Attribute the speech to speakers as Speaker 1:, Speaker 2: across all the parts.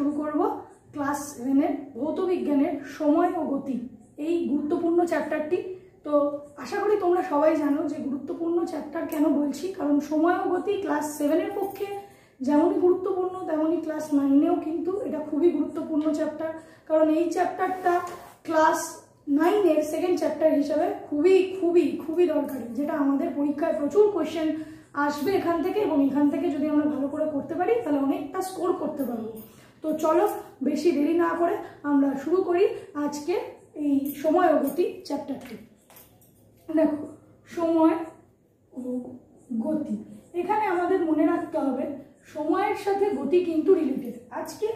Speaker 1: শুরু করব ক্লাস 7 এর ভৌত বিজ্ঞানের সময় ও গতি এই গুরুত্বপূর্ণ চ্যাপ্টারটি। তো আশা করি তোমরা সবাই জানো যে গুরুত্বপূর্ণ চ্যাপ্টার কেন বলছি, কারণ সময় ও গতি ক্লাস 7 এর পক্ষে যেমনই গুরুত্বপূর্ণ তেমনই ক্লাস 9এও কিন্তু এটা খুবই গুরুত্বপূর্ণ চ্যাপ্টার। কারণ এই চ্যাপ্টারটা ক্লাস 9 এর সেকেন্ড চ্যাপ্টার হিসাবে খুবই খুবই খুবই দরকারি, যেটা আমাদের পরীক্ষায় প্রচুর কোয়েশ্চেন আসবে এখান থেকে, এবং এখান থেকে যদি আমরা ভালো করে করতে পারি তাহলে অনেকটা স্কোর করতে পারবো। তো চলো বেশি দেরি না করে আমরা শুরু করি আজকে এই সময় ও গতি চ্যাপ্টারটি। দেখো, সময় ও গতি, এখানে আমাদের মনে রাখতে হবে সময়ের সাথে গতি কিন্তু রিলেটেড। আজকে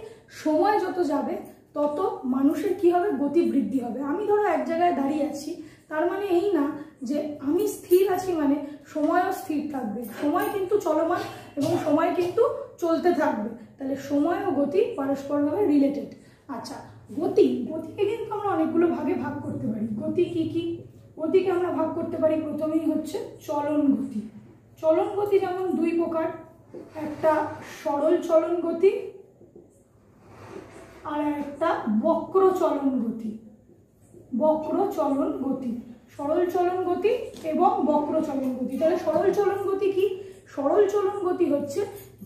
Speaker 1: সময় যত যাবে তত মানুষের কি হবে, গতি বৃদ্ধি হবে। আমি ধরো এক জায়গায় দাঁড়িয়ে আছি, তার মানে এই না যে আমি স্থির আছি মানে সময়ও স্থির থাকবে। সময় কিন্তু চলমান এবং সময় কিন্তু চলতে থাকবে, তাহলে সময় ও গতি পরস্পরভাবে রিলেটেড। আচ্ছা, গতিকে কিন্তু আমরা অনেকগুলো ভাগে ভাগ করতে পারি। গতি কি কি? গতিকে আমরা ভাগ করতে পারি, প্রথমেই হচ্ছে চলন গতি। চলন গতি যেমন দুই প্রকার, একটা সরল চলন গতি আর একটা বক্র চলন গতি। বক্র চলন গতি, সরল চলন গতি এবং বক্র চলন গতি। তাহলে সরল চলন গতি কি? সরল চলন গতি হচ্ছে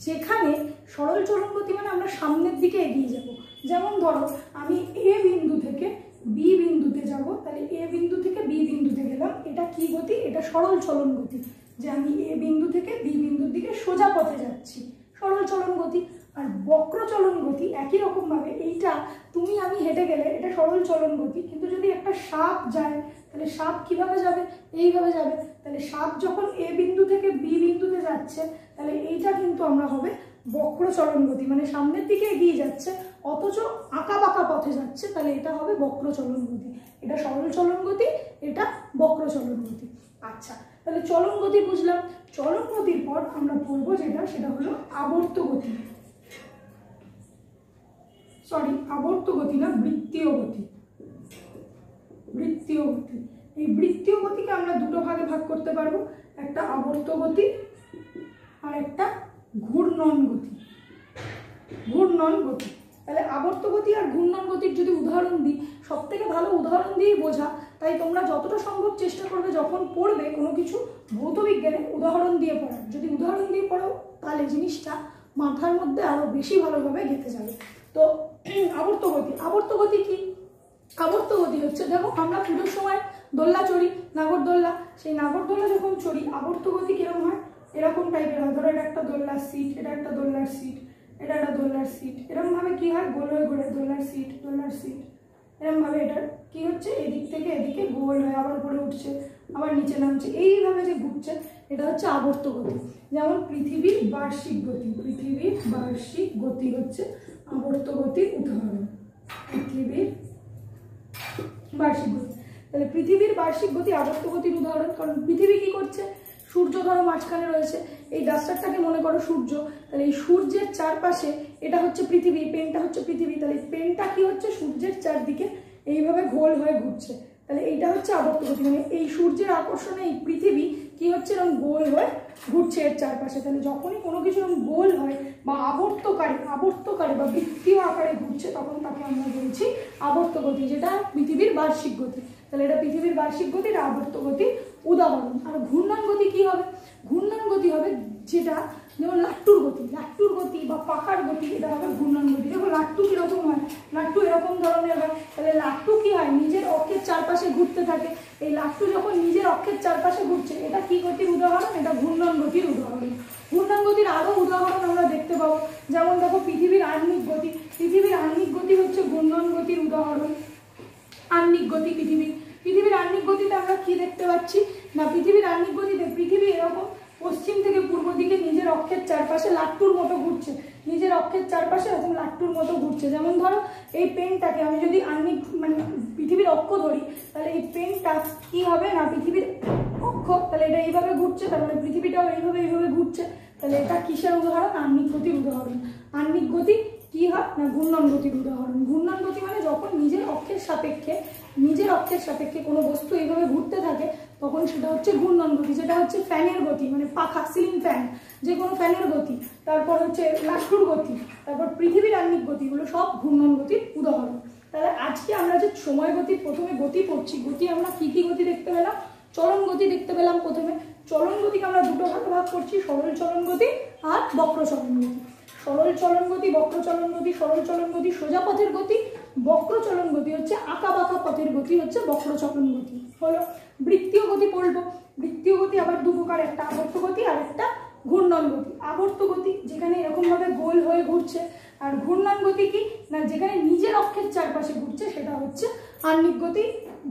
Speaker 1: যেখানে সরল চলন গতি মানে আমরা সামনের দিকে এগিয়ে যাব। যেমন ধরো আমি এ বিন্দু থেকে বি বিন্দুতে যাব, তাহলে এ বিন্দু থেকে বি বিন্দুতে গেলাম, এটা কি গতি? এটা সরল চলন গতি, যে আমি এ বিন্দু থেকে বি বিন্দুর দিকে সোজা পথে যাচ্ছি, সরল চলন গতি। আর বক্র চলন গতি একই রকম ভাবে, এইটা তুমি আমি হেঁটে গেলে এটা সরল চলন গতি, কিন্তু যদি একটা সাপ যায় তাহলে সাপ কিভাবে যাবে? এইভাবে যাবে। তাহলে সাপ যখন এ বিন্দু থেকে বি বিন্দুতে যাচ্ছে তাহলে এইটা কিন্তু আমরা হবে বক্র চলন গতি, মানে সামনের দিকে এগিয়ে যাচ্ছে অথচ আঁকা বাঁকা পথে যাচ্ছে, তাহলে এটা হবে বক্র চলন গতি। এটা সরল চলন গতি, এটা বক্র চলন গতি। আচ্ছা, তাহলে চলন গতি বুঝলাম। চলন গতির পর আমরা পড়বো সেটা হলো আবর্ত গতি। আবর্ত গতি না, বৃত্তীয় গতি। বৃত্তীয় গতি, এই বৃত্তীয় গতিকে আমরা দুটো ভাগে ভাগ করতে পারবো, একটা আবর্ত গতি আর একটা ঘূর্ণন গতি। ঘূর্ণন গতি, তাহলে আবর্ত গতি আর ঘূর্ণন গতির যদি উদাহরণ দিই, সব থেকে ভালো উদাহরণ দিয়েই বোঝা, তাই তোমরা যতটা সম্ভব চেষ্টা করবে যখন পড়বে কোনো কিছু ভৌত বিজ্ঞানে উদাহরণ দিয়ে পড়ার। যদি উদাহরণ দিয়ে পড়ো তাহলে জিনিসটা মাথার মধ্যে আরো বেশি ভালোভাবে গেঁথে যাবে। তো আবর্ত গতি, আবর্ত গতি কি? আবর্ত গতি হচ্ছে, দেখো আমরা পুজোর সময় দোল্লা চড়ি, নাগরদোল্লা, সেই নাগরদোল্লা যখন চড়ি আবর্ত গতি কিরকম হয়? এরকম টাইপের হয়। ধরো এটা একটা দোল্লার সিট, এটা একটা দোল্লার সিট, এটা একটা দোল্লার সিট, এরকম ভাবে কি হয়, গোল হয়ে ঘুরে দোল্লার সিট, এরকম ভাবে এটা কি হচ্ছে, এদিক থেকে এদিকে গোল হয়ে আবার উপরে উঠছে, আবার নিচে নামছে, এইভাবে যে ঘুরছে এটা হচ্ছে আবর্ত গতি। যেমন পৃথিবীর বার্ষিক গতি, পৃথিবীর বার্ষিক গতি হচ্ছে আবর্ত গতির উদাহরণ। পৃথিবীর বার্ষিক গতি, তাহলে পৃথিবীর বার্ষিক গতি আবর্ত গতির উদাহরণ। কারণ পৃথিবী কি করছে? সূর্য ধরো মাঝখানে রয়েছে, এই ডাস্টারটাকে মনে করো সূর্য, তাহলে এই সূর্যের চারপাশে এটা হচ্ছে পৃথিবী, পেনটা হচ্ছে পৃথিবী, তাহলে পেনটা কি হচ্ছে, সূর্যের চারদিকে এইভাবে গোল হয়ে ঘুরছে, তাহলে এইটা হচ্ছে আবর্ত গতি। মানে এই সূর্যের আকর্ষণে এই পৃথিবী কি হচ্ছে, এরকম গোল হয়ে ঘুরছে এর চারপাশে। তাহলে যখনই কোনো কিছু এরকম গোল হয় বা আবর্তকারী বা বৃত্তীয় আকারে ঘুরছে, তখন তাকে আমরা বলছি আবর্ত গতি, যেটা পৃথিবীর বার্ষিক গতি। তাহলে এটা পৃথিবীর বার্ষিক গতি, এটা আবর্ত গতির উদাহরণ। আর ঘূর্ণন গতি কি হবে? ঘূর্ণন গতি হবে যেটা, যেমন লাট্টুর গতি বা পাখার গতি, এটা হবে ঘূর্ণন গতি। দেখো লাট্টু কিরকম হয়, লাট্টু এরকম ধরনের হয়। তাহলে লাট্টু কি হয়, নিজের অক্ষের চারপাশে ঘুরতে থাকে। এই লাট্টু যখন নিজের অক্ষের চারপাশে ঘুরছে, এটা কি গতির উদাহরণ? এটা ঘূর্ণন গতির উদাহরণ। ঘূর্ণন গতির আরো উদাহরণ আমরা দেখতে পাবো, যেমন দেখো পৃথিবীর আহ্নিক গতি। পৃথিবীর আহ্নিক গতি হচ্ছে ঘূর্ণন গতির উদাহরণ। আহ্নিক গতি, পৃথিবীর আহ্নিক গতিতে আমরা কি দেখতে পাচ্ছি না, পৃথিবীর আহ্নিক গতিতে পৃথিবী এরকম পশ্চিম থেকে পূর্ব দিকে নিজের অক্ষের চারপাশে লাট্টুর মতো ঘুরছে, নিজের অক্ষের চারপাশে এরকম লাট্টুর মতো ঘুরছে। যেমন ধরো এই পেনটাকে আমি যদি আহ্নিক মানে পৃথিবীর অক্ষ ধরি, তাহলে এই পেনটা কি হবে না, পৃথিবীর অক্ষ, তাহলে এটা এইভাবে ঘুরছে, তার মানে পৃথিবীটাও এইভাবে ঘুরছে, তাহলে এটা কিসের উদাহরণ? আহ্নিক গতির উদাহরণ। আহ্নিক গতি কি হয় না, ঘূর্ণন গতির উদাহরণ। ঘূর্ণন গতি মানে যখন নিজের অক্ষের সাপেক্ষে কোনো বস্তু এইভাবে ঘুরতে থাকে, তখন সেটা হচ্ছে ঘূর্ণন গতি, যেটা হচ্ছে ফ্যানের গতি, মানে পাখা, সিলিং ফ্যান, যে কোনো ফ্যানের গতি। তারপর হচ্ছে লাট্টুর গতি, তারপর পৃথিবীর আহ্নিক গতিগুলো সব ঘূর্ণন গতির উদাহরণ। তাহলে আজকে আমরা যে সময় গতির প্রথমে গতি পড়ছি, গতি আমরা কি কি গতি দেখতে পেলাম? চলন গতি দেখতে পেলাম প্রথমে। চলন গতিকে আমরা দুটো ভাগে ভাগ করছি, সরল চলন গতি আর বক্র চলন গতি। সরল চলন গতি, বক্র চলন গতি। সরল চলন গতি সোজা পথের গতি, বক্র চলন গতি হচ্ছে আঁকা বাঁকা পথের গতি, হচ্ছে বক্র চলন গতি। হলো বৃত্তীয় গতি পড়বো। বৃত্তীয় গতি আবার দু প্রকার, একটা আবর্ত গতি আর একটা ঘূর্ণন গতি। আবর্ত গতি যেখানে এরকম ভাবে গোল হয়ে ঘুরছে, আর ঘূর্ণন গতি কি না, যেখানে নিজের অক্ষের চারপাশে ঘুরছে, সেটা হচ্ছে আহ্নিক গতি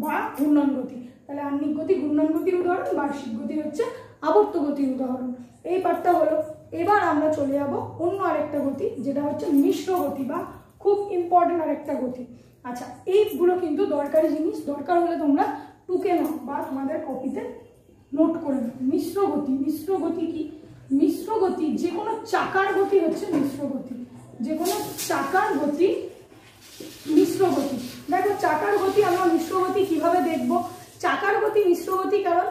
Speaker 1: বা ঘূর্ণন গতি। তাহলে আহ্নিক গতি ঘূর্ণন গতির উদাহরণ, বার্ষিক গতি হচ্ছে আবর্ত গতির উদাহরণ। এই পার্টটা হলো। এবার আমরা চলে যাব অন্য আরেকটা গতি, যেটা হচ্ছে মিশ্র গতি বা খুব ইম্পর্টেন্ট আরেকটা গতি। আচ্ছা, এইগুলো কিন্তু দরকারি জিনিস, দরকার হলে তোমরা টুকে নাও বা তোমাদের কপিতে নোট করে নাও। মিশ্র গতি, মিশ্র গতি কি? মিশ্র গতি যে কোনো চাকার গতি হচ্ছে মিশ্র গতি, যে কোনো চাকার গতি মিশ্র গতি। দেখো চাকার গতি আমরা মিশ্র গতি কিভাবে দেখব? চাকার গতি মিশ্র গতি, কারণ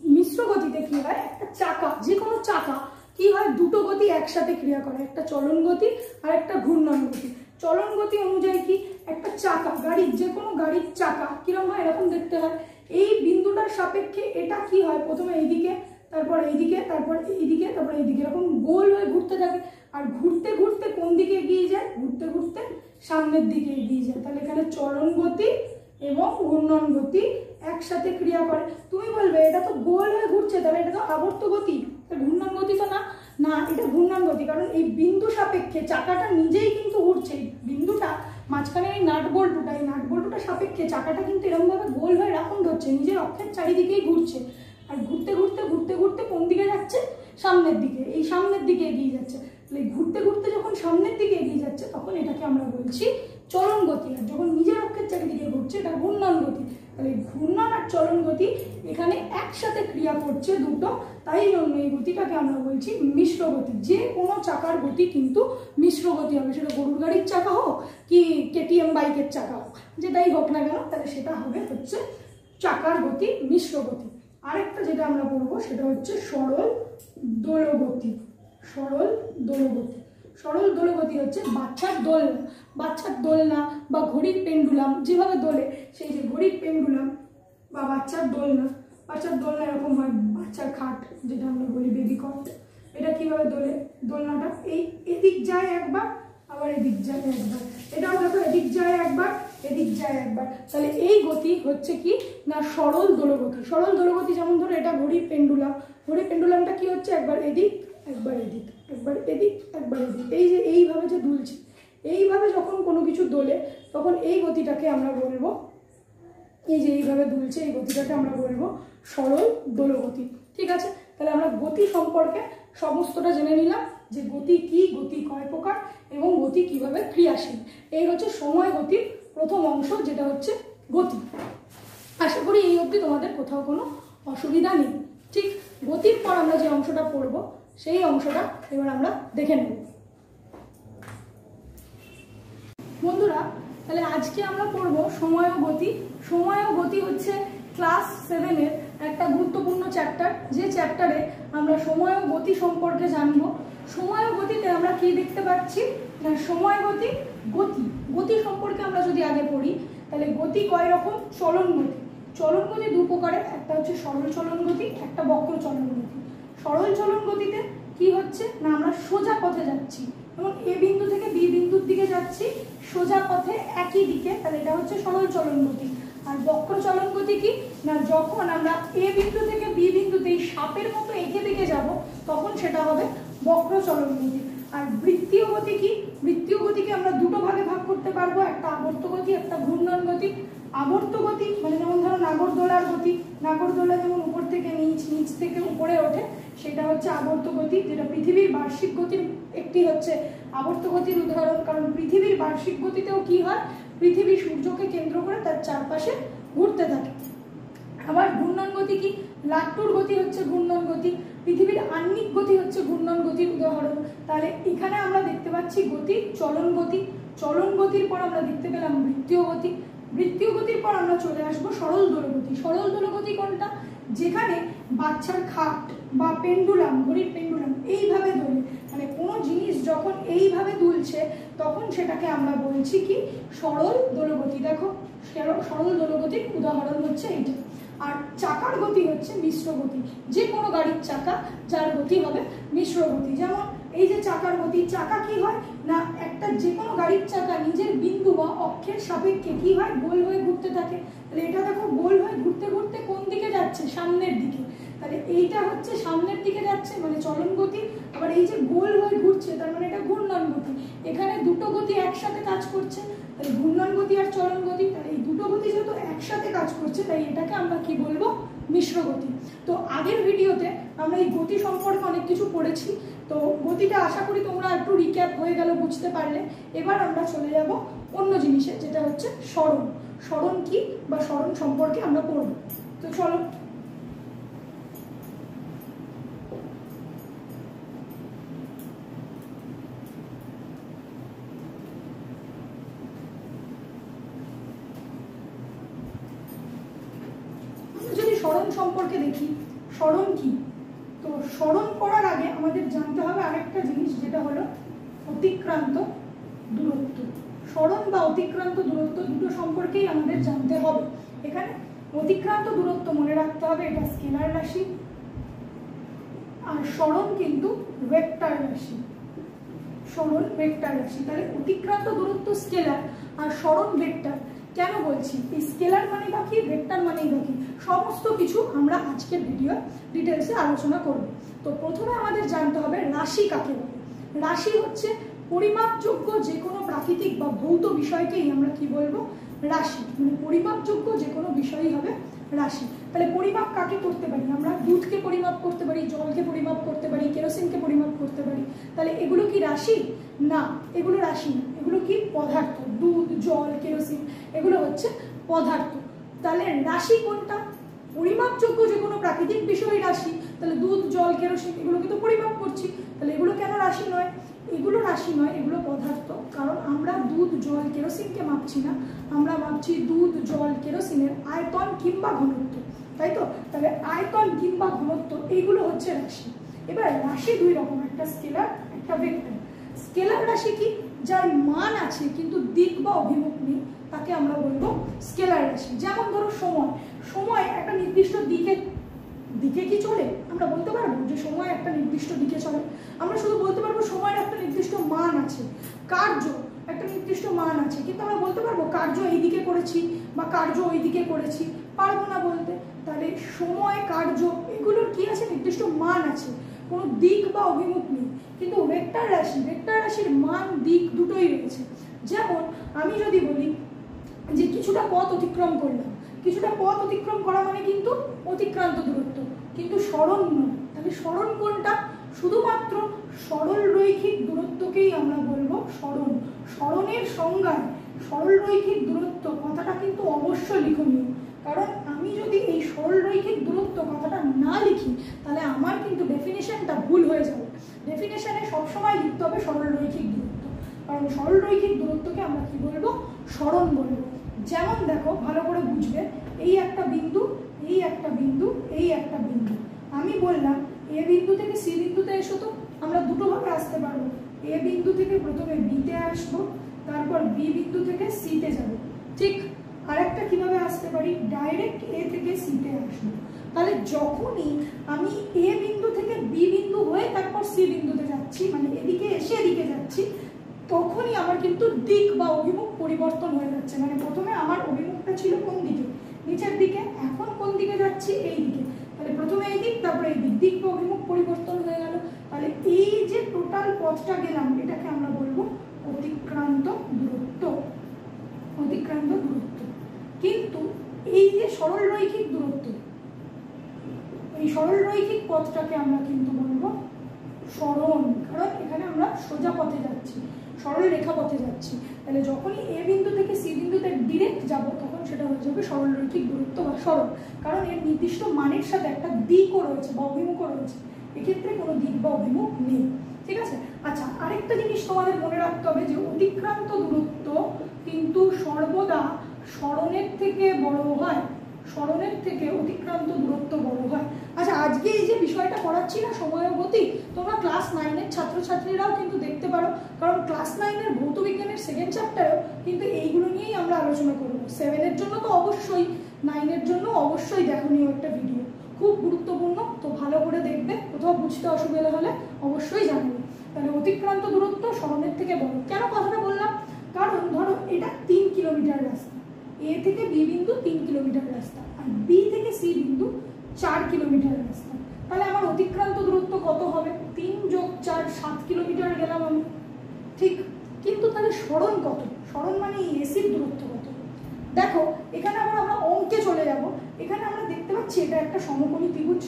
Speaker 1: মিশ্র গতিতে কি হয়, একটা চাকা, যে কোনো চাকা কি হয়, দুটো গতি একসাথে ক্রিয়া করে, একটা চলন গতি আর একটা ঘূর্ণন গতি। চলন গতি অনুযায়ী কি, একটা চাকা, গাড়ির যে কোনো গাড়ির চাকা কিরকম হয়, এরকম দেখতে হয়। এই বিন্দুটার সাপেক্ষে এটা কি হয়, প্রথমে এইদিকে, তারপর এইদিকে, তারপর এইদিকে, তারপর এইদিকে, এরকম গোল হয়ে ঘুরতে থাকে। আর ঘুরতে ঘুরতে কোন দিকে এগিয়ে যায়? ঘুরতে ঘুরতে সামনের দিকে এগিয়ে যায়। তাহলে এখানে চলন গতি এবং ঘূর্ণন গতি একসাথে ক্রিয়া করে। তুমি বলবে এটা তো গোল হয়ে ঘুরছে, তাহলে এটা তো আবর্ত গতি, ঘূর্ণন গতি তো না। না, এটা ঘূর্ণন গতি, কারণ এই বিন্দু সাপেক্ষে চাকাটা নিজেই কিন্তু ঘুরছে। বিন্দুটা মাঝখানে এই নাট বল্টুটা, এই নাট বল্টুটা সাপেক্ষে চাকাটা কিন্তু এরকমভাবে গোল হয়ে রাউন্ড হচ্ছে, নিজের অক্ষের চারিদিকেই ঘুরছে। আর ঘুরতে ঘুরতে ঘুরতে ঘুরতে কোন দিকে যাচ্ছে? সামনের দিকে, এই সামনের দিকে এগিয়ে যাচ্ছে। তাহলে ঘুরতে ঘুরতে যখন সামনের দিকে এগিয়ে যাচ্ছে, তখন এটাকে আমরা বলছি চলন গতি। আর যখন নিজের অক্ষের চারিদিকে ঘুরছে, এটা ঘূর্ণন গতি। তাহলে ঘূর্ণন আর চলন গতি এখানে একসাথে ক্রিয়া করছে দুটো, তাই জন্য এই গতিটাকে আমরা বলছি মিশ্র গতি। যে কোনো চাকার গতি কিন্তু মিশ্র গতি হবে, সেটা গরুর গাড়ির চাকা হোক কি কেটিএম বাইকের চাকা হোক, যেটাই হোক না কেন, তাহলে সেটা হবে হচ্ছে চাকার গতি, মিশ্র গতি। আরেকটা যেটা আমরা বলবো সেটা হচ্ছে সরল দোলগতি। সরল দোলগতি, সরল দোলগতি হচ্ছে বাচ্চার দোলনা, বাচ্চার দোলনা বা ঘড়ির পেন্ডুলাম যেভাবে দোলে, সেই যে ঘড়ির পেন্ডুলাম বা বাচ্চার দোলনা। বাচ্চার দোলনা এরকম হয়, বাচ্চার খাট যেটা আমরা বলি বেবি কট, এটা কিভাবে দোলে? দোলনাটা এই এদিক যায় একবার, আবার এদিক যায় একবার, এটাও দেখো এদিক যায় একবার, এদিক যায় একবার। তাহলে এই গতি হচ্ছে কি না সরল দোলগতি। সরল দোলগতি যেমন ধরো এটা ঘড়ির পেন্ডুলাম, ঘড়ির পেন্ডুলামটা কি হচ্ছে, একবার এদিক একবার এদিক, একবার এদিক একবার এদিক, এই যে এইভাবে যে দুলছে, এইভাবে যখন কোনো কিছু দোলে, তখন এই গতিটাকে আমরা বলবো, এই যে এইভাবে দুলছে এই গতিটাকে আমরা বলবো সরল দোলগতি। ঠিক আছে, তাহলে আমরা গতি সম্পর্কে সমস্তটা জেনে নিলাম, যে গতি কি, গতি কয় প্রকার এবং গতি কিভাবে ক্রিয়াশীল। এই হচ্ছে সময় গতির প্রথম অংশ, যেটা হচ্ছে গতি। আশা করি এই অবধি তোমাদের কোথাও কোনো অসুবিধা নেই। ঠিক, গতির পর আমরা যে অংশটা পড়ব, সেই অংশটা এবার আমরা দেখে নেব। বন্ধুরা, তাহলে আজকে আমরা পড়ব সময় ও গতি। সময় ও গতি হচ্ছে ক্লাস 7-এর একটা গুরুত্বপূর্ণ চ্যাপ্টার, যে চ্যাপ্টারে আমরা সময় ও গতি সম্পর্কে জানব। সময় ও গতিতে আমরা কি দেখতে পাচ্ছি না, সময় গতি, গতি, গতি সম্পর্কে আমরা যদি আগে পড়ি, তাহলে গতি কয় রকম? চলন গতি। চলন গতি দু প্রকারের, একটা হচ্ছে সরল চলন গতি, একটা বক্র চলন গতি। সরল চলন গতিতে কি হচ্ছে না, আমরা সোজা পথে যাচ্ছি, যেমন এ বিন্দু থেকে বি বিন্দুর দিকে যাচ্ছি সোজা পথে একই দিকে, তাহলে এটা হচ্ছে সরল চলন গতি। আর বক্র চলন গতি কি না, যখন আমরা এ বিন্দু থেকে বি বিন্দুতে এই সাপের মতো এঁকে বেঁকে যাব, তখন সেটা হবে বক্র চলন গতি। আর বৃত্তীয় গতি কি? বৃত্তীয় গতিকে আমরা দুটো ভাগে ভাগ করতে পারবো, একটা আবর্ত গতি, একটা ঘূর্ণন গতি। আবর্ত গতি মানে যেমন ধরো নাগরদোলার গতি, নাগরদোলা যেমন উপর থেকে নিচ, নিচ থেকে উপরে ওঠে, সেটা হচ্ছে আবর্ত গতি, যেটা পৃথিবীর বার্ষিক গতির একটি হচ্ছে আবর্ত গতির উদাহরণ। কারণ পৃথিবীর বার্ষিক গতিতেও কি হয়, পৃথিবী সূর্যকে কেন্দ্র করে তার চারপাশে ঘুরতে থাকে। আবার ঘূর্ণন গতি কি? লাট্টুর গতি হচ্ছে ঘূর্ণন গতি, পৃথিবীর আহ্নিক গতি হচ্ছে ঘূর্ণন গতির উদাহরণ। তাহলে এখানে আমরা দেখতে পাচ্ছি গতি, চলন গতি, চলন গতির পর আমরা দেখতে পেলাম বৃত্তীয় গতি, বৃত্তীয় গতির পর আমরা চলে আসবো সরল দোলগতি। সরল দোলগতি কোনটা? যেখানে বাচ্চার খাট বা পেন্ডুলাম, ঘড়ির পেন্ডুলাম এইভাবে দোলে, মানে কোনো জিনিস যখন এইভাবে দুলছে তখন সেটাকে আমরা বলছি কি? সরল দোলগতি। দেখো সরল দোলগতির উদাহরণ হচ্ছে এইটা। আর চাকার গতি হচ্ছে মিশ্র গতি। যে কোনো গাড়ির চাকা যার গতি হবে মিশ্র গতি। যেমন এই যে চাকার গতি, চাকা কি হয় না, একটা যে কোনো গাড়ির চাকা নিজের বিন্দু বা অক্ষের সাপেক্ষে কি হয়? গোল হয়ে ঘুরতে থাকে। তাহলে এটা দেখো গোল হয়ে ঘুরতে ঘুরতে কোন দিকে যাচ্ছে? সামনের দিকে। তাহলে এইটা হচ্ছে সামনের দিকে যাচ্ছে মানে চলন গতি। আবার এই যে গোল হয়ে ঘুরছে তার মানে এটা ঘূর্ণন গতি। এখানে দুটো গতি একসাথে কাজ করছে, তাহলে ঘূর্ণন গতি আর চলন গতি। তাহলে এই দুটো গতি যেহেতু একসাথে কাজ করছে তাই এটাকে আমরা কি বলবো? মিশ্র গতি। তো আগের ভিডিওতে আমরা এই গতি সম্পর্কে অনেক কিছু পড়েছি, তো গতিটা আশা করি তোমরা একটু রিক্যাপ হয়ে গেল, বুঝতে পারলে। এবার আমরা চলে যাব অন্য জিনিসে, যেটা হচ্ছে সরণ। সরণ কি বা সরণ সম্পর্কে আমরা পড়ব। তো চলো যদি সরণ সম্পর্কে দেখি, সরণ কি? তো সরণ করার আগে আমাদের জানতে হবে আরেকটা জিনিস, যেটা হলো অতিক্রান্ত দূরত্ব। সরণ বা অতিক্রান্ত দূরত্ব দুটো সম্পর্কেই আমাদের জানতে হবে। এখানে অতিক্রান্ত দূরত্ব মনে রাখতে হবে, এটা স্কেলার রাশি, আর সরণ কিন্তু ভেক্টর রাশি। সরণ ভেক্টর রাশি। তাহলে অতিক্রান্ত দূরত্ব স্কেলার আর সরণ ভেক্টর। কেন বলছি? এই স্কেলার মানে বাকি, ভেক্টর মানেই বাকি। সমস্ত কিছু আমরা আজকের ভিডিও ডিটেলসে আলোচনা করব। তো প্রথমে আমাদের জানতে হবে রাশি কাকে বলে। রাশি হচ্ছে পরিমাপযোগ্য যে কোনো প্রাকৃতিক বা ভৌত বিষয়কেই আমরা কি বলবো? রাশি। মানে পরিমাপযোগ্য যে কোনো বিষয়ই হবে রাশি। তাহলে পরিমাপ কাকে করতে পারি? আমরা দুধকে পরিমাপ করতে পারি, জলকে পরিমাপ করতে পারি, কেরোসিনকে পরিমাপ করতে পারি। তাহলে এগুলো কি রাশি? না, এগুলো রাশি না, এগুলো কি পদার্থ। দুধ, জল, কেরোসিন এগুলো হচ্ছে পদার্থ। তাহলে রাশি কোনটা? পরিমাপযোগ্য যে কোনো প্রাকৃতিক বিষয় রাশি। তাহলে দুধ, জল, কেরোসিন এগুলোকে তো পরিমাপ করছি, তাহলে এগুলো কেন রাশি নয়? এগুলো রাশি নয়, এগুলো পদার্থ। কারণ আমরা দুধ, জল, কেরোসিনকে মাপছি না, আমরা মাপছি দুধ, জল, কেরোসিনের আয়তন কিংবা ঘনত্ব, তাই তো? তাহলে আয়তন কিংবা ঘনত্ব এইগুলো হচ্ছে রাশি। এবার রাশি দুই রকম, একটা স্কেলার, একটা ভেক্টর। স্কেলার রাশি কি? যার মান আছে কিন্তু দিক বা অভিমুখ নেই, তাকে আমরা বলবো স্কেলার রাশি। যেমন ধরো সময়। সময় একটা নির্দিষ্ট দিকে কি চলে? আমরা বলতে পারবো যে সময় একটা নির্দিষ্ট দিকে চলে? আমরা শুধু বলতে পারবো সময়ের একটা নির্দিষ্ট মান আছে। কার্য একটা নির্দিষ্ট মান আছে, কিন্তু আমরা বলতে পারবো কার্য এই দিকে করেছি বা কার্য ওই দিকে করেছি? পারবো না বলতে। তাহলে সময়, কার্য এগুলোর কি আছে? নির্দিষ্ট মান আছে, কোনো দিক বা অভিমুখ নেই। কিন্তু ভেক্টর রাশি, ভেক্টর রাশির মান, দিক দুটোই রয়েছে। যেমন আমি যদি বলি যে কিছুটা পথ অতিক্রম করলাম, কিছুটা পথ অতিক্রম করা মানে কিন্তু অতিক্রান্ত দূরত্ব, কিন্তু সরণ নয়। তাহলে সরণ কোনটা? শুধুমাত্র সরল রৈখিক দূরত্বকেই আমরা বলবো সরণ। সরণের সংজ্ঞায় সরল রৈখিক দূরত্ব কথাটা কিন্তু অবশ্যই লিখনীয়, কারণ আমি যদি এই সরল রৈখিক দূরত্ব কথাটা না লিখি তাহলে আমার কিন্তু ডেফিনেশনটা ভুল হয়ে যাবে। ডেফিনেশনে সবসময় লিখতে হবে সরল রৈখিক দূরত্ব, কারণ সরল রৈখিক দূরত্বকে আমরা কি বলবো? সরণ বলবো। যেমন দেখো, ভালো করে বুঝবে, এই একটা বিন্দু, এই একটা বিন্দু, এই একটা বিন্দু। আমি বললাম এ বিন্দু থেকে সি বিন্দুতে এসো, তো আমরা দুটো ভাবে আসতে পারবো। এ বিন্দু থেকে প্রথমে বিতে আসবো, তারপর বি বিন্দু থেকে সিতে যাব। ঠিক আরেকটা কিভাবে আসতে পারি? ডাইরেক্ট এ থেকে সিতে আসবো। তাহলে যখনই আমি এ বিন্দু থেকে বি বিন্দু হয়ে তারপর সি বিন্দুতে যাচ্ছি, মানে এদিকে এসে এদিকে যাচ্ছি, তখনই আমার কিন্তু দিক বা অভিমুখ পরিবর্তন হয়ে যাচ্ছে। মানে প্রথমে আমার অভিমুখটা ছিল কোন দিকে? নিচের দিকে। এখন কোন দিকে যাচ্ছি? এই দিকে। তাহলে প্রথমে এই দিক, তারপরে এই দিক, দিক বা অভিমুখ পরিবর্তন হয়ে গেল। তাহলে এই যে টোটাল পথটা গেলাম এটাকে আমরা বলবো অতিক্রান্ত দূরত্ব। অতিক্রান্ত দূরত্ব। কিন্তু এই যে সরল রৈখিক দূরত্ব, এই সরল রৈখিক পথটাকে আমরা কিন্তু বলবো সরণ, কারণ এখানে আমরা সোজা পথে যাচ্ছি, সরল রেখা পথে যাচ্ছি। তাহলে যখনই এ বিন্দু থেকে সি বিন্দুতে ডিরেক্ট যাব তখন সেটা হয়ে যাবে সরল রৈখিক দূরত্ব বা সরণ, কারণ এর নির্দিষ্ট মানের সাথে একটা দিকও রয়েছে বা অভিমুখও রয়েছে। এক্ষেত্রে কোনো দিক বা অভিমুখ নেই। ঠিক আছে? আচ্ছা, আরেকটা জিনিস তোমাদের মনে রাখতে হবে যে অতিক্রান্ত দূরত্ব কিন্তু সর্বদা সরণের থেকে বড় হয়, সরণের থেকে অতিক্রান্ত দূরত্ব বড় হয়। আচ্ছা, আজকে এই যে বিষয়টা পড়াচ্ছি না সময় ও গতি, তোমরা ক্লাস 9-এর ছাত্রছাত্রীরাও কিন্তু দেখতে পারো, কারণ ক্লাস 9-এর ভৌত বিজ্ঞানের সেকেন্ড চ্যাপ্টারেও কিন্তু এইগুলো নিয়েই আমরা আলোচনা করবো। 7-এর জন্য তো অবশ্যই, 9-এর জন্য অবশ্যই দেখনীয় একটা ভিডিও, খুব গুরুত্বপূর্ণ। তো ভালো করে দেখবে, কোথাও বুঝতে অসুবিধা হলে অবশ্যই জানবে। তাহলে অতিক্রান্ত দূরত্ব সরণের থেকে বড়। কেন কথাটা বললাম? কারণ ধরো এটা 3 কিলোমিটার রাস্তা, এ থেকে বি বিন্দু 3 কিলোমিটার রাস্তা, আর বি থেকে সি বিন্দু 4 কিলোমিটার রাস্তা। তাহলে আমার অতিক্রান্ত দূরত্ব কত হবে? 3 + 4 7 কিলোমিটার গেলাম আমি, ঠিক। কিন্তু তাহলে সরণ কত? সরণ মানে এই এসির দূরত্ব কত? দেখো এখানে আবার আমরা অঙ্কে চলে যাব। এখানে আমরা দেখতে পাচ্ছি এটা একটা সমকোণী ত্রিভুজ,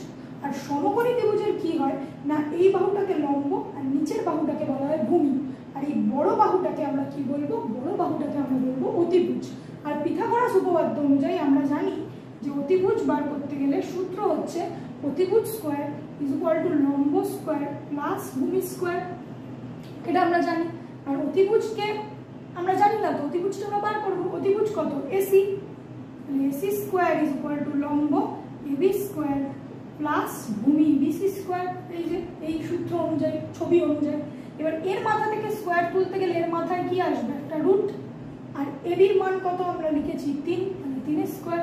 Speaker 1: আর সমকোণী ত্রিভুজের কি হয় না, এই বাহুটাকে লম্ব আর নিচের বাহুটাকে বলা হয় ভূমি, আর এই বড় বাহুটাকে আমরা কি বলবো? বড় বাহুটাকে আমরা বলবো অতিভুজ। আর পিথাগোরাস উপপাদ্য অনুযায়ী আমরা জানি যে অতিভুজ বার করতে গেলে সূত্র হচ্ছে অতিভুজ স্কোয়ার ইজ ইকুয়াল টু লম্ব স্কোয়ার প্লাস ভূমি স্কোয়ার, এটা আমরা জানি। আর অতিভুজকে আমরা জানি না, তো অতিভুজটা আমরা বার করবো। অতিভুজ কত? AC, AC square is equal to লম্ব এবি স্কোয়ার প্লাস ভূমি বিসি স্কোয়ার, এই যে এই সূত্র অনুযায়ী, ছবি অনুযায়ী। এবার এর মাথা থেকে স্কোয়ার তুলতে গেলে এর মাথায় কি আসবে? একটা রুট। আর এবির মান কত আমরা লিখেছি? 3, মানে 3 স্কোয়ার।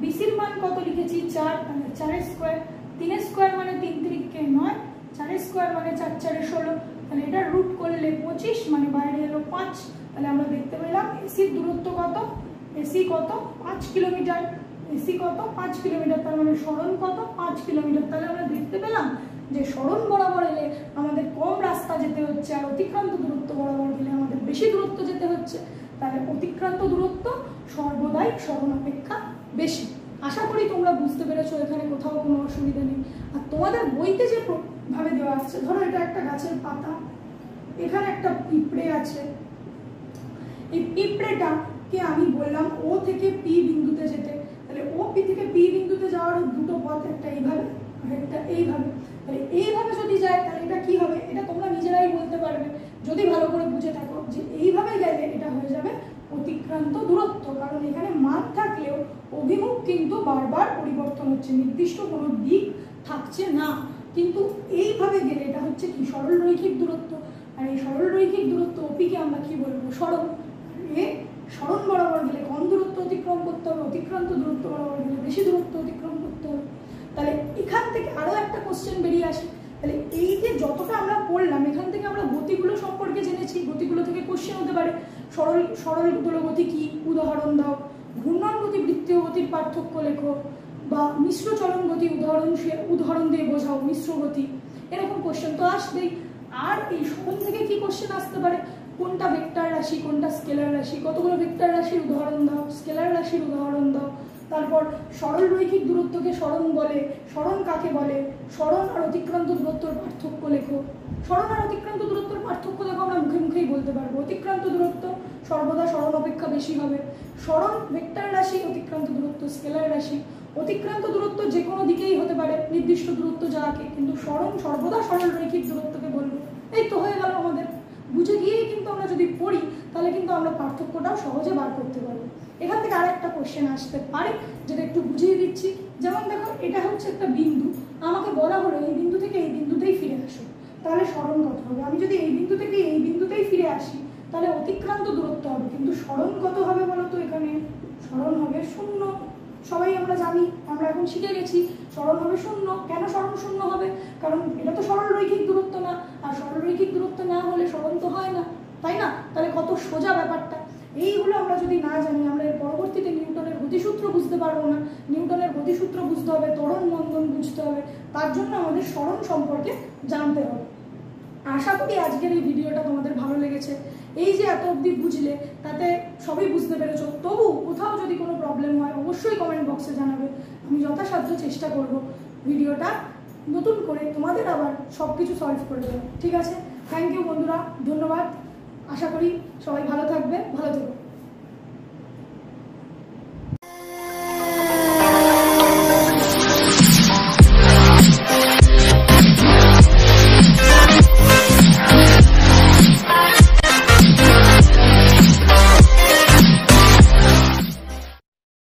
Speaker 1: বিসির মান কত লিখেছি? 4, মানে 4 স্কোয়ার। 3 স্কোয়ার মানে 3 × 3 = 9, 4 স্কোয়ার মানে 4 × 4 = 16। তাহলে এটা রুট করলে 25, মানে বাইরে এলো 5। তাহলে আমরা দেখতে পেলাম এসির দূরত্ব কত? এসি কত? 5 কিলোমিটার। এসি কত? 5 কিলোমিটার। তার মানে সরণ কত? 5 কিলোমিটার। তাহলে আমরা দেখতে পেলাম যে সরণ বরাবর এলে আমাদের কম রাস্তা যেতে হচ্ছে, আর অতিক্রান্ত দূরত্ব বরাবর গেলে আমাদের বেশি দূরত্ব যেতে হচ্ছে। তাহলে অতিক্রান্ত দূরত্ব সর্বদাই সরণ অপেক্ষা বেশি। আশা করি তোমরা বুঝতে পেরেছো, এখানে কোথাও কোনো অসুবিধা নেই। আর তোমাদের বইতে যে ভাবে দেওয়া আছে, ধরো এটা একটা গাছের পাতা, এখানে একটা পিঁপড়ে আছে, এই পিঁপড়েটাকে আমি বললাম ও থেকে পি বিন্দুতে যেতে। তাহলে ও পি থেকে পি বিন্দুতে যাওয়ার দুটো পথ, একটা এইভাবে আর একটা এইভাবে। তাহলে এইভাবে যদি যায় তাহলে এটা কি হবে? এটা তোমরা নিজেরাই বলতে পারবে যদি ভালো করে বুঝে থাকো, যে এইভাবে গেলে এটা হয়ে যাবে অতিক্রান্ত দূরত্ব। কারণ এখানে মান থাকলেও অভিমুখ কিন্তু বারবার পরিবর্তন হচ্ছে, নির্দিষ্ট কোনো দিক থাকছে না। কিন্তু এইভাবে গেলে এটা হচ্ছে কি? সরল রৈখিক দূরত্ব। আর এই সরল রৈখিক দূরত্ব ওপিকে আমরা কি বলবো? সরণ। এ সরণ বরাবর গেলে কম দূরত্ব অতিক্রম করতে হবে, অতিক্রান্ত দূরত্ব বরাবর গেলে বেশি দূরত্ব অতিক্রম করতে হবে। তাহলে এখান থেকে আরও একটা কোশ্চেন বেরিয়ে আসে। তাহলে এই যে যতটা আমরা পড়লাম, এখান থেকে আমরা গতিগুলো সম্পর্কে জেনেছি, গতিগুলো থেকে কোশ্চেন হতে পারে সরল দোলগতি কি? উদাহরণ দাও। ঘূর্ণন গতি বৃত্তীয় গতির পার্থক্য লেখো, বা মিশ্র চলন গতি উদাহরণ দিয়ে বোঝাও মিশ্র গতি, এরকম কোশ্চেন তো আসবেই। আর এই সরণ থেকে কি কোশ্চেন আসতে পারে? কোনটা ভেক্টর রাশি, কোনটা স্কেলার রাশি, কতগুলো ভেক্টর রাশির উদাহরণ দাও, স্কেলার রাশির উদাহরণ দাও। তারপর সরল রৈখিক দূরত্বকে সরণ বলে, সরণ কাকে বলে, সরণ আর অতিক্রান্ত দূরত্বের পার্থক্য লেখো। সরণ আর অতিক্রান্ত দূরত্বের পার্থক্য দেখো আমরা মুখে মুখেই বলতে পারবো। অতিক্রান্ত দূরত্ব সর্বদা সরণ অপেক্ষা বেশি হবে। সরণ ভেক্টর রাশি, অতিক্রান্ত দূরত্ব স্কেলার রাশি। অতিক্রান্ত দূরত্ব যে কোনো দিকেই হতে পারে, নির্দিষ্ট দূরত্ব যাকে, কিন্তু সরণ সর্বদা সরল রৈখিক দূরত্বকে বলবো। এই তো হয়ে গেল আমাদের। বুঝে গিয়েই কিন্তু আমরা যদি পড়ি তাহলে কিন্তু আমরা পার্থক্যটাও সহজে বার করতে পারবো। এখান থেকে আরেকটা কোশ্চেন আসতে পারে, যেটা একটু বুঝিয়ে দিচ্ছি। যেমন দেখো এটা হচ্ছে একটা বিন্দু, আমাকে বলা হলো এই বিন্দু থেকে এই বিন্দুতেই ফিরে আসো, তাহলে সরণ কত হবে? আমি যদি এই বিন্দু থেকে এই বিন্দুতেই ফিরে আসি তাহলে অতিক্রান্ত দূরত্ব হবে, কিন্তু সরণ কত হবে বলো তো? এখানে সরণ হবে 0। সবাই আমরা জানি, আমরা এখন শিখে গেছি সরণ হবে 0। কেন সরণ 0 হবে? কারণ এটা তো সরল রৈখিক দূরত্ব না, আর সরল রৈখিক দূরত্ব না হলে সরণ তো হয় না, তাই না? তাহলে কত সোজা ব্যাপারটা। এইগুলো আমরা যদি না জানি, আমরা এর পরবর্তীতে নিউটনের গতিসূত্র বুঝতে পারবো না। নিউটনের গতিসূত্র বুঝতে হবে, ত্বরণ বন্ধন বুঝতে হবে, তার জন্য আমাদের সরণ সম্পর্কে জানতে হবে। আশা করি আজকের এই ভিডিওটা তোমাদের ভালো লেগেছে। এই যে এত অবধি বুঝলে তাতে সবই বুঝতে পেরেছো। তবু কোথাও যদি কোনো প্রবলেম হয় অবশ্যই কমেন্ট বক্সে জানাবে, আমি যথাসাধ্য চেষ্টা করব ভিডিওটা নতুন করে তোমাদের আবার সব কিছু সলভ করে দেবো। ঠিক আছে? থ্যাংক ইউ বন্ধুরা, ধন্যবাদ। আশা করি সবাই ভালো থাকবে, ভালো থেকো।